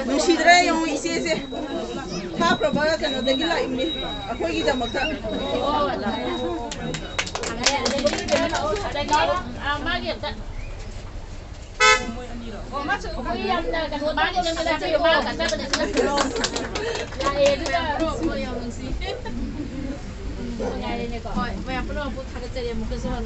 누시드래 용 이세세 다 프로바가 그노데기 라임니 아코이기다막다 Maya pun aku tak kerja muka soal.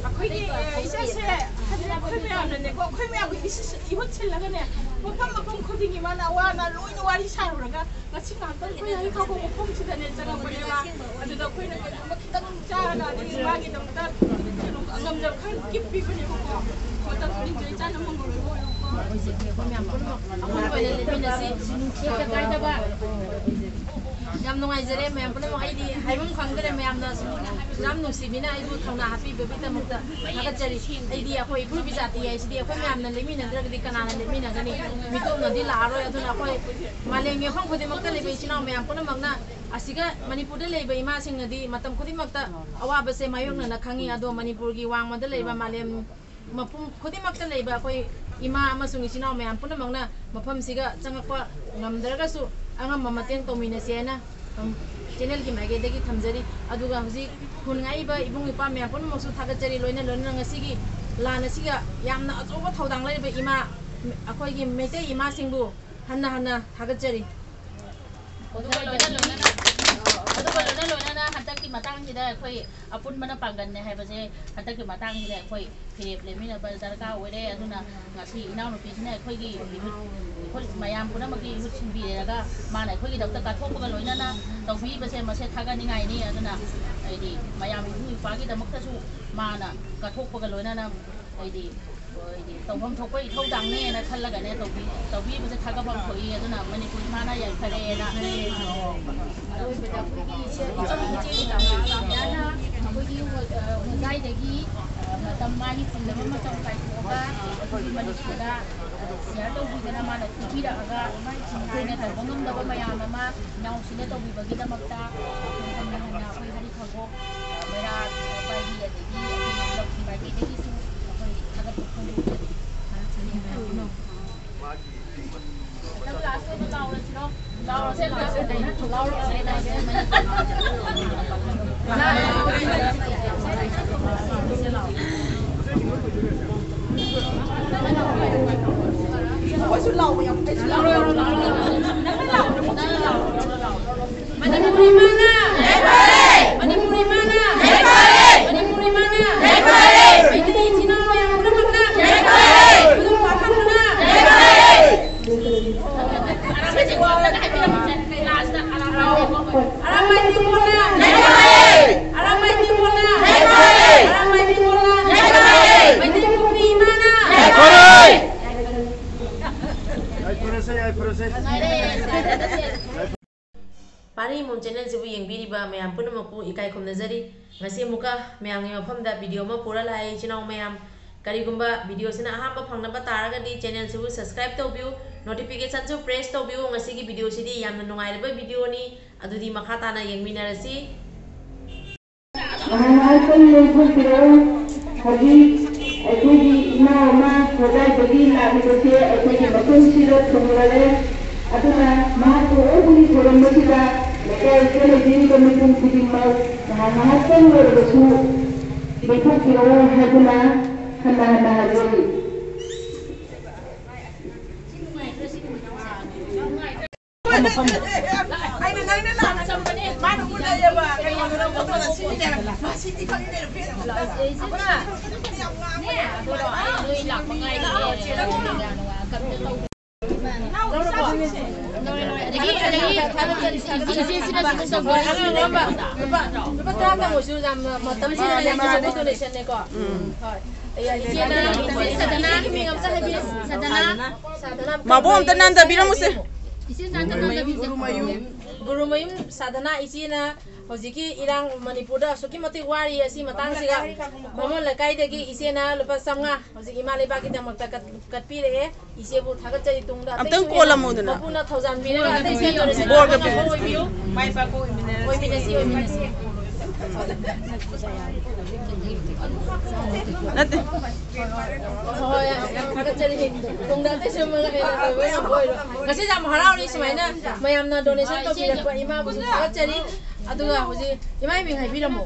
Aku ini saya ada kau maya ni kau maya aku ihut cila kan ya. Macam kau tinggi mana wana lu ini wari sah orang kan. Ngasih kantor kau yang kau macam cita ni jangan berdewa. Ada dah kau nak kita cara ada ni lagi dah kita agam jauh kan kipi pun yang kau. Macam kau ini jangan mengurus. Aku boleh lebih nasi. Siapa kaya dah Yam nung ay zere mayam pun mo ay di haymong kangere mayam na nam nung sibina ay bu thangna happy baby ta mukta naga jari ay di ako ibu bijati ay di ako mayam na lemi na drag di kanana lemi na gani mito na di laro ya thuna ako malenge khong khodi makta lebe china mayam pun magna asiga manipur de lebe ima sing na di matam khodi makta awa ba se mayong na khangi ado manipur gi wang ma de leba malem mapum khodi makta leba ako ima amasung china mayam pun magna mapam siga changakwa ngamdaraga su angam mamateng tomina siena channel ki mage degi thamjari aduga huji khungai ba ibung ipa me pon mosu thagachari loina loina ngasi lana siga yamna achoba thodang lai ba ima akoi gi mete ima singbu hanna thagachari aduga loina hatak ki matang hida khoi apun mana pangan ne haibase hatak ki matang hida khoi phep le mina ba darka oire aduna ngasi inau no pisne khoi gi khoi mayam puna magi huchin bi daga mana khoi gi dakta ka thok ba loina na tawbi base mase thaga ni ngai ni aduna aidi mayam hu pa gi damakta su mana ka thok ba loina na aidi tawham thokpa ithau dang ne na khallaga ne tawbi base thaga bam khoi aduna manipur mana ya khare na Tamani pun macam kayu apa, di mana sudah siapa tu kita nama nak tipi dah agak, kita tahu bangam dah bermain nama, nyau sini tu bagi kita makta, kita nak apa hari kagok, berat bagi ada di, kita bagi ada di tu, agak terkejut. Tapi last tu tahu lah sih, tahu saya last tu dah, tahu saya dah. Manipuri mana? Manipuri mana? Manipuri mana? Ini Cina yang udah mana? Belum makan mana? Arab itu apa? Arab itu mana? Arab itu mana? Arab itu mana? Manipuri mana? Pari mum channel sibu yang biri ba mayam pun maku ikai kum nazari ngasi muka mayam ngi mafam da video ma pura lai chinau mayam kari gumba video sina aham ba phangna ba taraga di channel sibu subscribe to view notification su press to view ngasi gi video sidi yamna nungai ba video ni adudi makha tana yang minarasi Jadi ima kodai bagi nak bekerja, aku betul sirat kembali. Aduna mahatu orang orang bersila, mereka sekali jadi komitmen sini mau, mahasiswa orang bersu, mereka kira haduna hana hadiri. Mabom tenan da bilang mesti. Isi santan nanda bisa. Guru Mayum Sadhana Isina Hojiki Irang Manipura Sukimati Wari Asi Matangsiga Mama Lakaidagi Isina Lupa Sanga Hojiki Malibaki Tamaka Katpire Isibu Tagata Tunda Amtang kola mo dun na. Mapuna 1000 mira Borga pe. May pago Minasi Nate. Oh ya, kakacari tunggal teh semua lagi nak tahu yang boy. Kasi jam harau ni semuanya, mayam na donation tu bila ko ima busu kakacari, aduh lah, busi ima ini hai bila mo.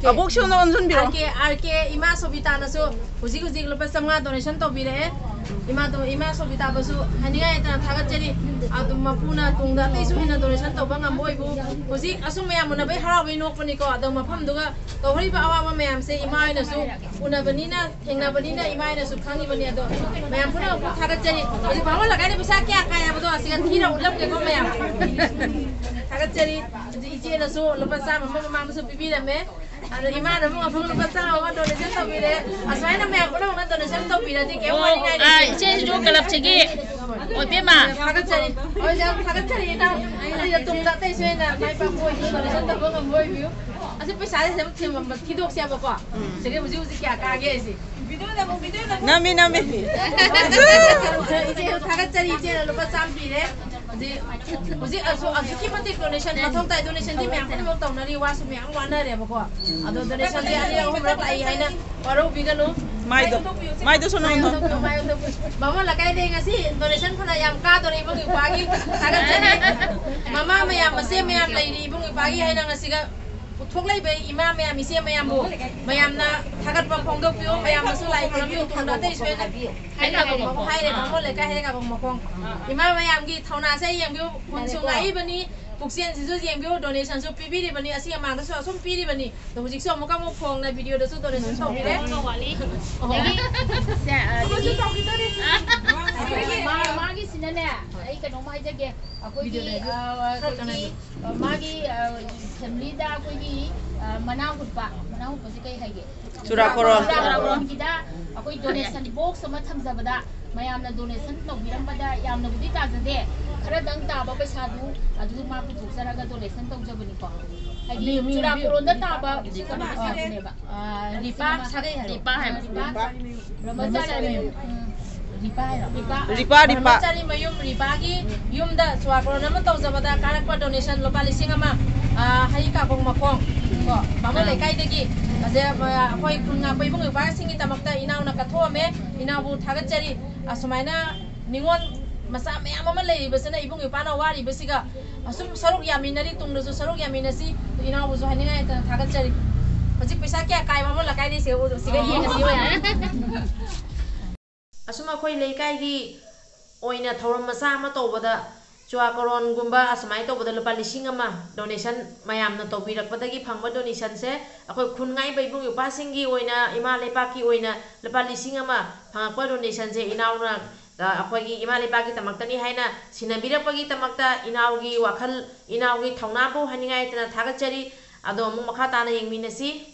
Abok siya na onzon biro. Arke ima sobita na so, busi lepas semua donation tu bila ima sobita basu, hanya itu kakacari, aduh mapuna tunggal teh semua donation tu bang amboy bu, busi asum mayam mana bay harau ini nok pun iko, aduh mapam juga. Kau hari bawa mayam se imai na su una banina thengna banina imai na su khangi bani ado mayam puna thagat chari oji bawa lagai ne bisa kya kaya bodo asiga thira ulap ke ko mayam thagat chari ije na su lopasa mama su bibi na me ado imai na mo phung lopasa wa donation to bire asai na mayam puna ma donation to bire ti ke wani ngai Ah, ije jo kalap chegi. Oi pe ma. thagat chari oi jam thagat chari na ai tung da te se na mai pa ko donation to bang moi view Asal pesa saya macam tidur siapa kok? Jadi uji kya kage sih. Nami. Ije thagat cari ije lupa sampai deh. Uji asu kita donation matang tay donation di memang pun mau tahu nari wasu memang warna deh pokok. Ado donation di ada yang umrah lagi hai na baru bikin lo. Maido sono no. Mama lakai deh ngasih donation pun ayam ka donation ibu pagi thagat cari. Mama memang lagi ibu pagi hai na ngasih ka Thok lai be ima mayam isi mayam bu mayam na thagat pa phongdok pio mayam na su lai phang pio tunda te isme na hai na ko hai le phang le ka hai ka phang phang ima mayam gi thauna se yang pio kun su ngai bani puksien si su yang pio donation su pi di bani asi amang da su sum pi di bani to hujik so mo ka mo phong na video da su donation so pi le Magi sinane ai kano mai jage magi family da koi mana hutpa si kai haige Surakoron kita akoi donation box sama thamjabada mayamna donation tawbirambada yamna budi tajade khara dang taba paisa du adu ma pu thukjaraga donation tawjabani ko haigi surakoron da taba sikana ne ba ripa sagai ripa ramajari Ripa Cari mayum ripagi yum da swakoron nama tahu zabada karak pa donation lopa lising ama hai ka kong makong ko mama lekai degi aja koi kunga koi bung ba singi tamakta inaw na katho me inaw bu thagat cari asumaina ningon masa me ama lei basana ibung ipana wari basiga asum saruk yaminari tungdo saruk yaminasi inaw bu zohani ngai thagat cari hojik pesa kya kai mama lakai ni se siga yeng si wa Asuma koi lekai gi oina thoram masa ama tobada Chwakoron gumba asmai tobada lupa lising ama donation mayam na tobirak padagi phangba donation se akoi khungai baibung yupa singi oina ima lepa ki oina lupa lising ama phangakwa donation se inauna akoi gi ima lepa ki tamakta ni haina sinabira pagi tamakta inaugi wakhal inaugi thauna bu haningai tana thagachari ado mu makha tana yengminasi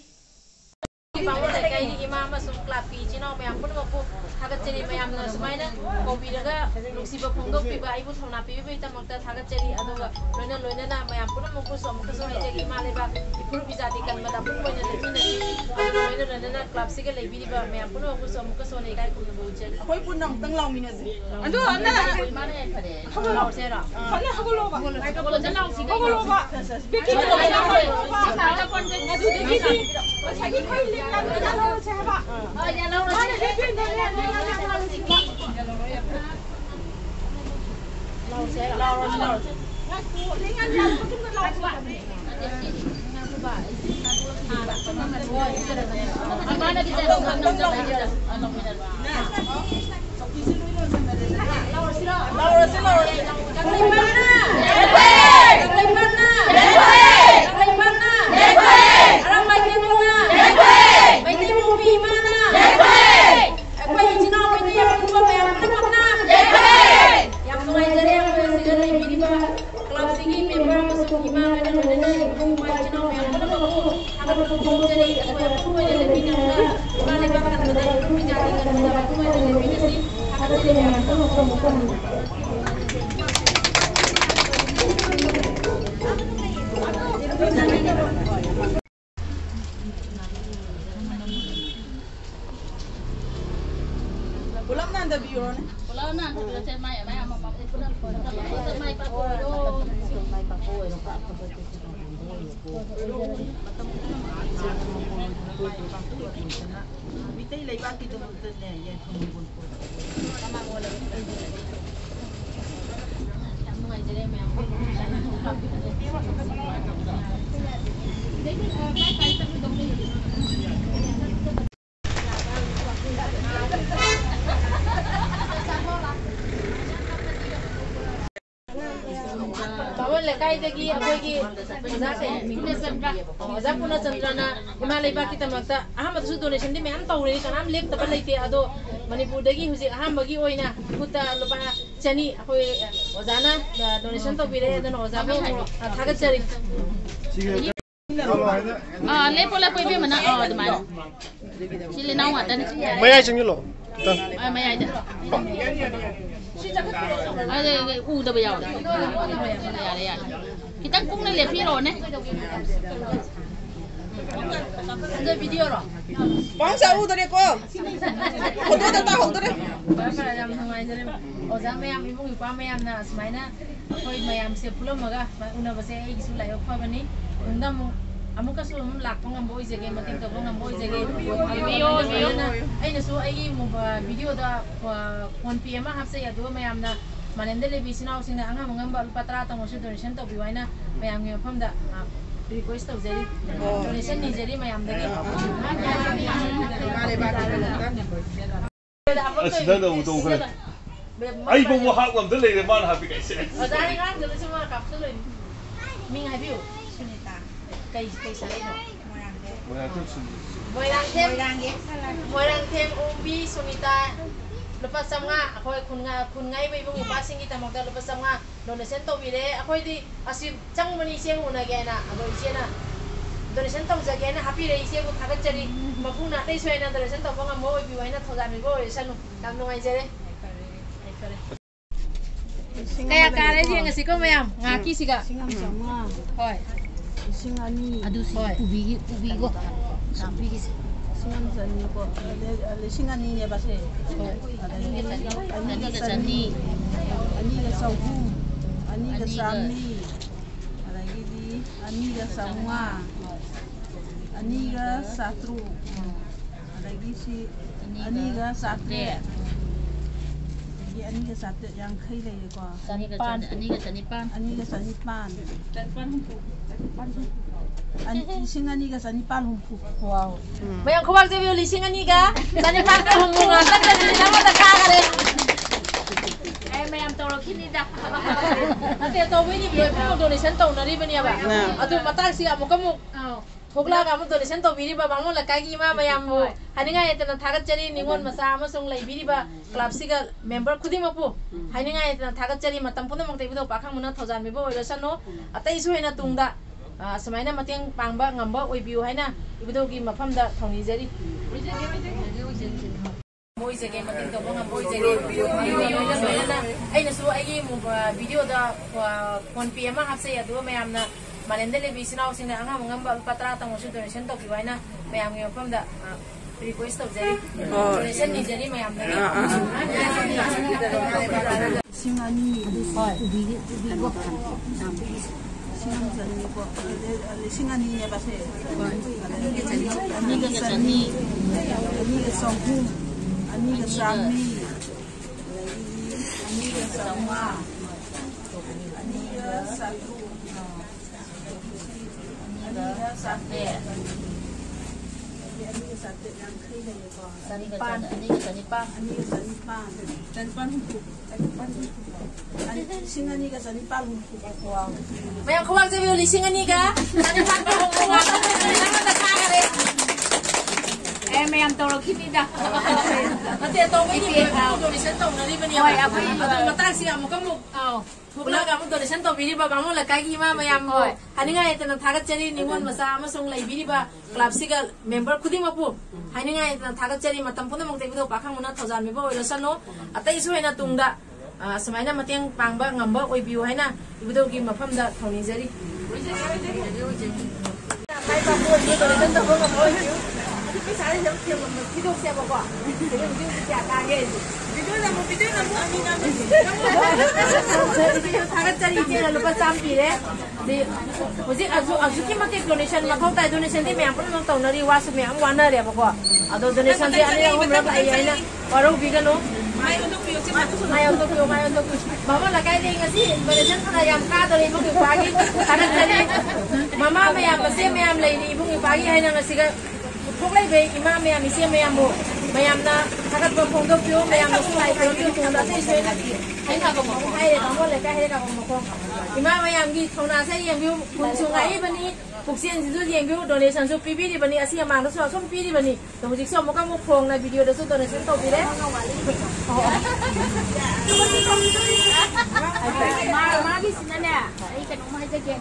Pangwa lekai imam masuk klub chino mayam pun mau thagat ceri mayam na sumaina kopi daga luksi bapungdok piba ibu thona piba ita makta thagat ceri aduga loina na mayam pun mau kusum hai jadi maleba ipur bisa dikan mada pun loina lebih nasi loina na klub sih kalau lebih diba mayam pun mau kusum lekai pun mau ceri Koi pun nang tang lau minasi. Aduh, mana? Mana yang pada? Hagulo sera Kali hagulo ba. Kalau jenang sih kan. Hagulo ba. Bikin ko na ba. Ada konten Adu dikiti. Sagi koi le kan na lo sa ba. Oh, ya lawan. Mana bikin na le na ba. lau sera Lingan ya betul ke lau ba. Mana kita leibakꯤꯗꯃꯛꯇꯅꯦ ꯌꯦꯟꯊꯣꯡꯕ ꯌꯥꯝ ꯅꯨꯡꯉꯥꯏꯖꯔꯦ ꯃꯌꯥꯝ Bawal lekay dagi akoy Oza Puna Chandrana Himalay ba kita magta aham su donation di mayam tawre kanam lep tabal laite ado Manipur dagi husi aham bagi oina kuta lupa chani akoy ozana donation to bire adon oza bo thagat chari lepo ibe mana adman sili naw atan Mayay chingilo mayay da ada udah bayar ya kita kung na lepi ro ne ada video ro Bangsa udah ko. Foto dah tahu udah. para jam ngai jare oza mayam ibung ipa mayam na smaina akoy mayam se pulo maga una base ai gisu layo khobani undam amuka su lak pangam boy jage mating to pangam boy jage video na ai na su ai mo video da 1 pm hapse ya do mayam na manendele bisinaw sing na anga mangamba patra ta mo su donation to biwaina mayam ngi pham da request of jeri donation ni jeri mayam dagi Asida da uto kare ai bo mo ha wam de le man ha bi kai se Ozani ngang jelo sima kapsul ni ming hai biu sunita kai salai no moirang them umbi sunita lepas samnga akoy kun ngai bai bungi passing kita magda lepas samnga donation to bile akoy di asim chang mani seng una gena akoy sena donation to jagena happy rei se bu thagat chari mapuna dei soina donation to banga mo bi waina thojan mi bo sanu kam no ngai jere kaya kare ji ngasi ko mayam ngaki siga singam sama hoy singani adu si ubi go sampai gis singam sani ko le singani ne base ani ga sani ani ga sauhu ani ga samni lagi di ani ga samwa ani ga satru lagi si ani ga satre ani ga satre yang khai le ko ani ga sanipan ani ga sanipan ani singani ga sanipan humpu wow mayam khowak je bi lising ani ga sani pan ko humunga tak tak ni nama tak kare mayam toro kini dah ate to wi ni bi ko donation to nari bani ba atu matak si amukamu Thokla ga mo donation to biri ba bangmo la kai gi ma mayam mo haninga etana thagat chari ningon masa amasung lai biri ba club siga member khudi mapu haninga etana thagat chari matam puna mong tei bido pakhang muna thojan mi bo oirasano atai su hena tungda samaina mateng pangba ngamba oibiu haina ibido gi mafam da thongni jari moi jage mating to banga moi jage aina su ai video da 1 pm hapse ya do mayam na manendele bisinaw sing anga ngamba patra tang mo su donation to biwaina mayam ngi mafam da request of jari donation ni jari mayam na singani hoy ubi go singam sani ko le singani ne base ani ga sani ani ga sauhu ani ga samni ani ga samwa ani ga satru ani ga sate ani ga sate yang khai le ko sanipan ani ga sanipan humpu ani singani ga sanipan humpu wow mayam khowak je bi lising ani ga sani pan ko humunga tak tak ni nama tak kare mayam toro kini dah ate to wi ni bi ko donation to nari bani ba atu matak si amukamu Thokla ga mo donation to biri ba bangmo la kai gi ma mayam mo haninga etana thagat chari ningon masa amasung lai biri ba club siga member khudi mapu haninga etana thagat chari matam puna mong tei bido pakhang muna thojan mi bo oirasano atai su hena tungda samaina mateng pangba ngamba oibiu haina ibido gi mafam da thongni jari kai ba mo ni donation to bang mo oibiu ki sare jam thiam mo video se ba ba video ya ka ge video na mo ani na thagat chari je la lupa sam pi re di hoji azu ki matik donation ma thau tai donation di me am pun tau nari was me am wana re ba ko ꯑꯗꯣ ꯗꯣꯅꯦꯁꯟꯁꯦ ꯑꯅꯤꯔꯛ ꯑꯍꯨꯝꯔꯛ ꯂꯥꯛꯏ ꯑꯩꯅ ꯋꯥꯔꯧꯕꯤꯒꯅꯨ ꯃꯃꯥ ꯂꯩꯀꯥꯏꯗꯤ ꯉꯁꯤ ꯗꯣꯅꯦꯁꯟ ꯈꯔ ꯌꯥꯝ ꯀꯥꯗꯣꯔꯦ ꯏꯕꯨꯡ ꯏꯄ꯭ꯋꯥꯒꯤ ꯊꯥꯒꯠꯆꯔꯤ ꯃꯃꯥ ꯃꯌꯥꯝ ꯃꯆꯦ ꯃꯌꯥꯝ ꯂꯩꯔꯤ ꯏꯕꯨꯡ ꯏꯄ꯭ꯋꯥꯒꯤ ꯍꯥꯏꯅ ꯉꯁꯤꯒ ꯊꯣꯛꯂꯛꯏꯕ ꯏꯃꯥ ꯃꯌꯥꯝ ꯏꯆꯦ ꯃꯌꯥꯝꯕꯨ ꯃꯌꯥꯝꯅ ꯊꯥꯒꯠꯄ ꯐꯣꯡꯗꯣꯛꯄꯤꯌꯨ ꯃꯌꯥꯝꯅꯁꯨ ꯂꯥꯏ ꯈꯨꯔꯨꯝꯕꯤꯌꯨ ꯇꯨꯡꯗ ꯑꯇꯩꯁꯨ ꯍꯥꯏꯔꯦ ꯇꯥꯃꯣ ꯂꯩꯀꯥꯏ ꯍꯥꯏꯔꯦ ꯀꯥꯕ ꯃꯈꯣꯡ ꯏꯃꯥ ꯃꯌꯥꯝꯒꯤ ꯊꯧꯅꯥꯁꯦ ꯌꯦꯡꯕꯤꯌꯨ ꯈꯨꯟꯁꯨ ꯉꯥꯛꯏꯕꯅꯤ ꯄꯨꯛꯆꯦꯜꯁꯤꯁꯨ ꯌꯦꯡꯕꯤꯌꯨ ꯗꯣꯅꯦꯁꯟꯁꯨ ꯄꯤꯕꯤꯔꯤꯕꯅꯤ ꯑꯁꯤ ꯑꯃꯥꯡꯗꯁꯨ ꯑꯁꯨꯝ ꯄꯤꯔꯤꯕꯅꯤ ꯍꯧꯖꯤꯛꯁꯨ ꯑꯃꯨꯛ ꯐꯣꯡꯅ ꯚꯤꯗꯤꯑꯣꯗꯁꯨ ꯗꯣꯅꯦꯁꯟ ꯇꯧꯕꯤꯔꯦ ꯃꯥꯒꯤꯁꯤꯅꯅꯦ ꯑꯩ ꯀꯩꯅꯣꯝ ꯍꯥꯏꯖꯒꯦ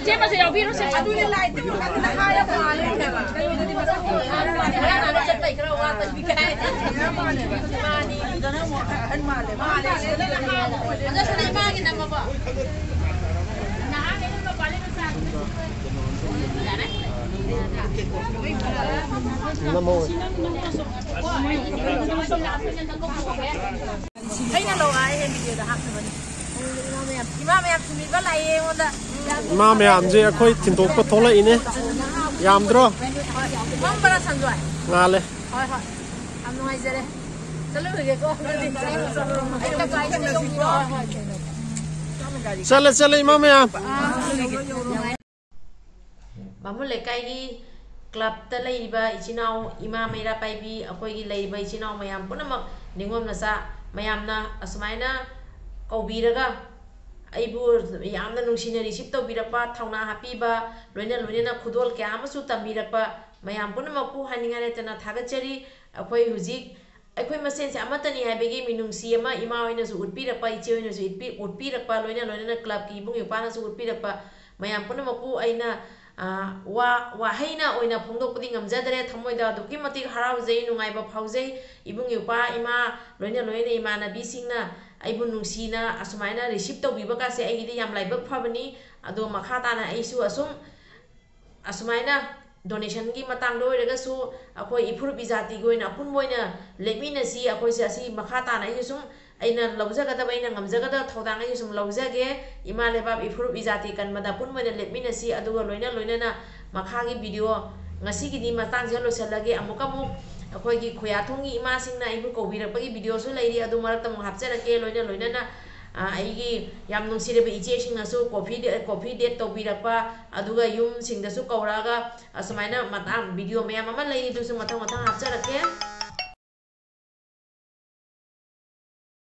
이제 맞아 여기로 세. ꯑꯗꯨꯅꯦ ꯂꯥꯏꯠꯇ ꯃꯈꯥꯗ ꯍꯥꯏꯔ ꯃꯥꯜꯂꯦꯕ ꯑꯩꯅ ꯂꯧꯔꯛꯑꯦ ꯚꯤꯗꯤꯑꯣꯗ ꯍꯥꯞꯅꯕꯅꯤ 이마 ꯃꯌꯥꯝ ꯊꯨꯝꯕꯤꯕ ꯂꯥꯛꯑꯦ ꯑꯩꯉꯣꯟꯗ 이마 ꯃꯌꯥꯝꯁꯦ ꯑꯩꯈꯣꯏ ꯊꯤꯟꯗꯣꯛꯄ ꯊꯣꯛꯂꯛꯏꯅꯦ ꯌꯥꯝꯗ꯭ꯔꯣ ꯃꯝꯕꯔ ꯁꯟꯖꯣꯏ ꯉꯥꯜꯂꯦ ꯍꯣꯏ ꯍꯣꯏ ꯌꯥꯝ ꯅꯨꯡꯉꯥꯏꯖꯔꯦ ꯆꯠꯂꯨꯔꯒꯦꯀꯣ ꯆꯠꯂꯦ 이마 ꯃꯌꯥꯝ ꯕꯥꯃꯣꯟ ꯂꯩꯀꯥꯏꯒꯤ ꯀ꯭ꯂꯕꯇ ꯂꯩꯔꯤꯕ ꯏꯆꯤꯟꯅꯥꯎ ꯏꯃꯥ ꯃꯩꯔꯥ ꯄꯥꯏꯕꯤ ꯑꯩꯈꯣꯏꯒꯤ ꯂꯩꯔꯤꯕ ꯏꯆꯤꯟꯅꯥꯎ ꯃꯌꯥꯝ ꯄꯨꯝꯅꯃꯛ ꯅꯤꯡꯉꯣꯝ ꯅꯆꯥ ꯃꯌꯥꯝꯅ ꯑꯁꯨꯃꯥꯏꯅ ꯀꯧꯕꯤꯔꯒ ꯑꯩꯕꯨ ꯌꯥꯝꯅ ꯅꯨꯡꯁꯤꯅ ꯔꯤꯁꯤꯞ ꯇꯧꯕꯤꯔꯛꯄ ꯊꯧꯅꯥ ꯍꯥꯞꯄꯤꯕ ꯂꯣꯏꯅꯅ ꯈꯨꯗꯣꯜ ꯀꯌꯥ ꯑꯃꯁꯨ ꯇꯝꯕꯤꯔꯛꯄ ꯃꯌꯥꯝ ꯄꯨꯝꯅꯃꯛꯄꯨ ꯍꯥꯏꯅꯤꯡꯉꯥꯏ ꯂꯩꯇꯅ ꯊꯥꯒꯠꯆꯔꯤ ꯑꯩꯈꯣꯏ ꯍꯧꯖꯤꯛ ꯑꯩꯈꯣꯏ ꯃꯁꯦꯟꯁꯦ ꯑꯃꯠꯇꯅꯤ ꯍꯥꯏꯕꯒꯤ ꯃꯤꯅꯨꯡꯁꯤ ꯑꯃ ꯏꯃꯥ ꯍꯣꯏꯅꯁꯨ ꯎꯠꯄꯤꯔꯛꯄ ꯏꯆꯦ ꯍꯣꯏꯅꯁꯨ ꯎꯠꯄꯤꯔꯛꯄ ꯂꯣꯏꯅꯅ ꯀ꯭ꯂꯕꯀꯤ ꯏꯕꯨꯡ ꯏꯄ꯭ꯋꯥꯅꯁꯨ ꯎꯠꯄꯤꯔꯛꯄ ꯃꯌꯥꯝ ꯄꯨꯝꯅꯃꯛꯄꯨ ꯑꯩꯅ ꯋꯥꯍꯩꯅ ꯑꯣꯏꯅ ꯐꯣꯡꯗꯣꯛꯄꯗꯤ ꯉꯝꯖꯗ꯭ꯔꯦ ꯊꯃꯣꯏꯗ ꯑꯗꯨꯛꯀꯤ ꯃꯇꯤꯛ ꯍꯔꯥꯎꯖꯩ ꯅꯨꯡꯉꯥꯏꯕ ꯐꯥꯎꯖꯩ ꯏꯕꯨꯡ ꯏꯄ꯭ꯋꯥ ꯏꯃꯥ ꯂꯣꯏꯅ ꯏꯃꯥꯟꯅꯕꯤꯁꯤꯡꯅ ꯑꯩꯕꯨ ꯅꯨꯡꯁꯤꯅ ꯑꯁꯨꯃꯥꯏꯅ ꯔꯤꯁꯤꯞ ꯇꯧꯕꯤꯕꯀꯥꯁꯦ ꯑꯩꯒꯤꯗꯤ ꯌꯥꯝ ꯂꯥꯏꯕꯛ ꯐꯕꯅꯤ ꯑꯗꯣ ꯃꯈꯥ ꯇꯥꯅ ꯑꯩꯁꯨ ꯑꯁꯨꯃꯥꯏꯅ ꯗꯣꯅꯦꯁꯟꯒꯤ ꯃꯇꯥꯡꯗ ꯑꯣꯏꯔꯒꯁꯨ ꯑꯩꯈꯣꯏ ꯏꯐꯨꯔꯨꯞ ꯏꯖꯥꯇꯤꯒꯤ ꯑꯣꯏꯅ ꯑꯄꯨꯟꯕ ꯑꯣꯏꯅ ꯂꯦꯞꯃꯤꯟꯅꯁꯤ ꯑꯩꯈꯣꯏꯁꯦ ꯑꯁꯤ ꯃꯈꯥ ꯇꯥꯅ ꯑꯩꯁꯨ ꯁꯨꯝ ꯑꯩꯅ ꯂꯧꯖꯒꯗꯕ ꯑꯩꯅ ꯉꯝꯖꯒꯗꯕ ꯊꯧꯗꯥꯡ ꯑꯩꯁꯨ ꯁꯨꯝ ꯂꯧꯖꯒꯦ ꯏꯃꯥ ꯂꯩꯕꯥꯛ ꯏꯐꯨꯔꯨꯞ ꯏꯖꯥꯇꯤ ꯀꯟꯕꯗ ꯑꯄꯨꯟꯕ ꯑꯣꯏꯅ ꯂꯦꯞꯃꯤꯟꯅꯁꯤ ꯑꯗꯨꯒ ꯂꯣꯏꯅꯅ ꯃꯈꯥꯒꯤ ꯚꯤꯗꯤꯑꯣ ꯉꯁꯤꯒꯤꯗꯤ ꯃꯇꯥꯡꯁꯤꯗ ꯂꯣꯏꯁꯤꯜꯂꯒꯦ ꯑꯃꯨꯛ ꯑꯩꯈꯣꯏꯒꯤ ꯈꯨꯌꯥꯊꯣꯡꯒꯤ ꯏꯃꯥꯁꯤꯡꯅ ꯑꯩꯕꯨ ꯀꯧꯕꯤꯔꯛꯄꯒꯤ ꯚꯤꯗꯤꯑꯣꯁꯨ ꯂꯩꯔꯤ ꯑꯗꯨ ꯃꯔꯛꯇ ꯑꯃꯨꯛ ꯍꯥꯞꯆꯔꯛꯀꯦ ꯂꯣꯏꯅꯅ ꯑꯩꯒꯤ ꯌꯥꯝ ꯅꯨꯡꯁꯤꯔꯕ ꯏꯆꯦꯁꯤꯡꯅꯁꯨ ꯀꯣꯐꯤ ꯗꯦꯠ ꯇꯧꯕꯤꯔꯛꯄ ꯑꯗꯨꯒ ꯌꯨꯝꯁꯤꯡꯗꯁꯨ ꯀꯧꯔꯛꯑꯒ ꯑꯁꯨꯃꯥꯏꯅ ꯚꯤꯗꯤꯑꯣ ꯃꯌꯥꯝ ꯑꯃ ꯂꯩꯔꯤ ꯑꯗꯨꯁꯨ ꯃꯊꯪ ꯍꯥꯞꯆꯔꯛꯀꯦ